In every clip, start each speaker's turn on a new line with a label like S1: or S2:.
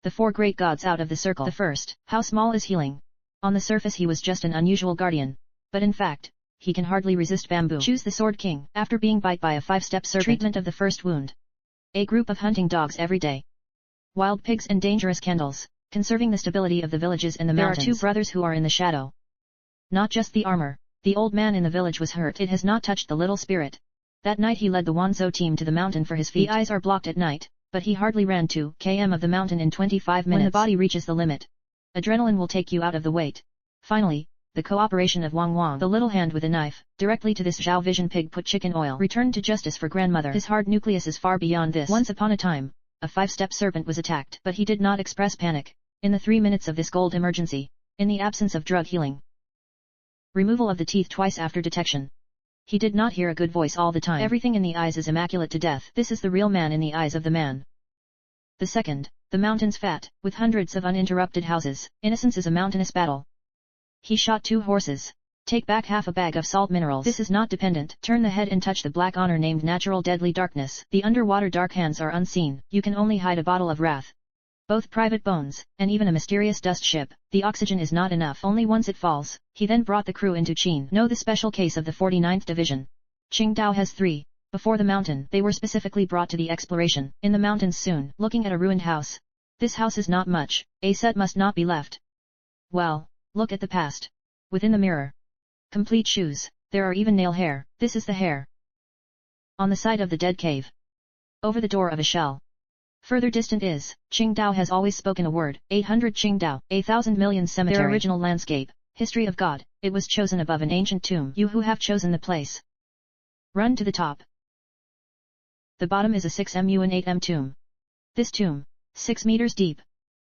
S1: the four great gods out of the circle. The first, how small is healing? On the surface he was just an unusual guardian. But in fact, he can hardly resist bamboo. Choose the Sword King. After being bite by a 5-step serpent. Treatment of the first wound. A group of hunting dogs every day. Wild pigs and dangerous candles, conserving the stability of the villages and the mountains. There are two brothers who are in the shadow. Not just the armor, the old man in the village was hurt. It has not touched the little spirit. That night he led the Wanzhou team to the mountain for his feet. The eyes are blocked at night, but he hardly ran 2 km of the mountain in 25 minutes. When the body reaches the limit, adrenaline will take you out of the weight. Finally, the cooperation of Wang Wang, the little hand with a knife, directly to this Zhao Vision pig put chicken oil. Returned to justice for grandmother. His hard nucleus is far beyond this. Once upon a time, a 5-step serpent was attacked, but he did not express panic. In the 3 minutes of this gold emergency, in the absence of drug healing, removal of the teeth twice after detection, he did not hear a good voice all the time. Everything in the eyes is immaculate to death. This is the real man in the eyes of the man. The second, the mountain's fat, with hundreds of uninterrupted houses. Innocence is a mountainous battle. He shot 2 horses. Take back half a bag of salt minerals. This is not dependent. Turn the head and touch the black honor named natural deadly darkness. The underwater dark hands are unseen. You can only hide a bottle of wrath. Both private bones, and even a mysterious dust ship. The oxygen is not enough. Only once it falls. He then brought the crew into Qin. Know the special case of the 49th Division. Qingdao has 3. Before the mountain, they were specifically brought to the exploration. In the mountains soon, looking at a ruined house. This house is not much. A set must not be left. Well, look at the past. Within the mirror. Complete shoes. There are even nail hair. This is the hair. On the side of the dead cave. Over the door of a shell. Further distant is, Qingdao has always spoken a word. 800 Qingdao, 1,000 million cemetery. Their original landscape, history of God, it was chosen above an ancient tomb. You who have chosen the place. Run to the top. The bottom is a 6mu and 8m tomb. This tomb, 6 meters deep.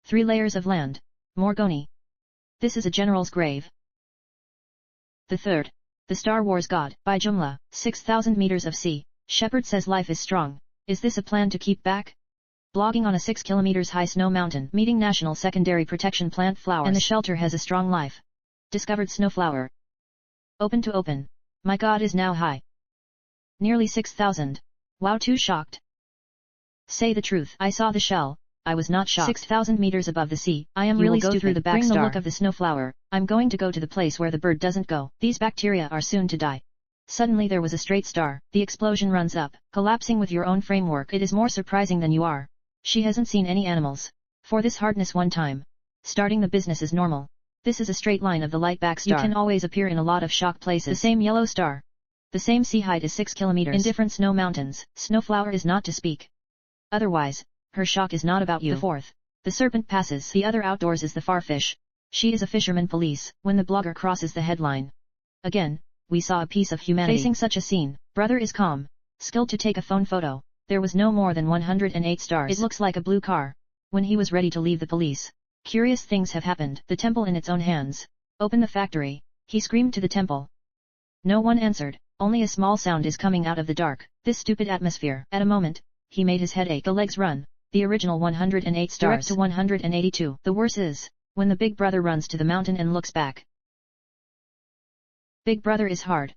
S1: 3 layers of land. Morgoni. This is a general's grave. The third, the Star Wars God, by Jumla, 6,000 meters of sea. Shepherd says life is strong. Is this a plan to keep back? Blogging on a 6 kilometers high snow mountain. Meeting National Secondary Protection Plant Flowers. And the shelter has a strong life. Discovered snowflower. Open to open. My God is now high. Nearly 6,000. Wow, too shocked. Say the truth. I saw the shell. I was not shocked. 6,000 meters above the sea. I am really stupid. Through the back. Bring the look of the snowflower. I'm going to go to the place where the bird doesn't go. These bacteria are soon to die. Suddenly there was a straight star. The explosion runs up, collapsing with your own framework. It is more surprising than you are. She hasn't seen any animals. For this hardness one time. Starting the business is normal. This is a straight line of the light back star. You can always appear in a lot of shock places. The same yellow star. The same sea height is 6 kilometers. In different snow mountains, snowflower is not to speak. Otherwise, her shock is not about you. The fourth. The serpent passes. The other outdoors is the farfish. She is a fisherman police. When the blogger crosses the headline. Again, we saw a piece of humanity. Facing such a scene, brother is calm. Skilled to take a phone photo. There was no more than 108 stars. It looks like a blue car. When he was ready to leave the police. Curious things have happened. The temple in its own hands. Open the factory. He screamed to the temple. No one answered. Only a small sound is coming out of the dark. This stupid atmosphere. At a moment, he made his head ache. The legs run. The original 108 stars. Direct to 182. The worst is, when the big brother runs to the mountain and looks back. Big brother is hard.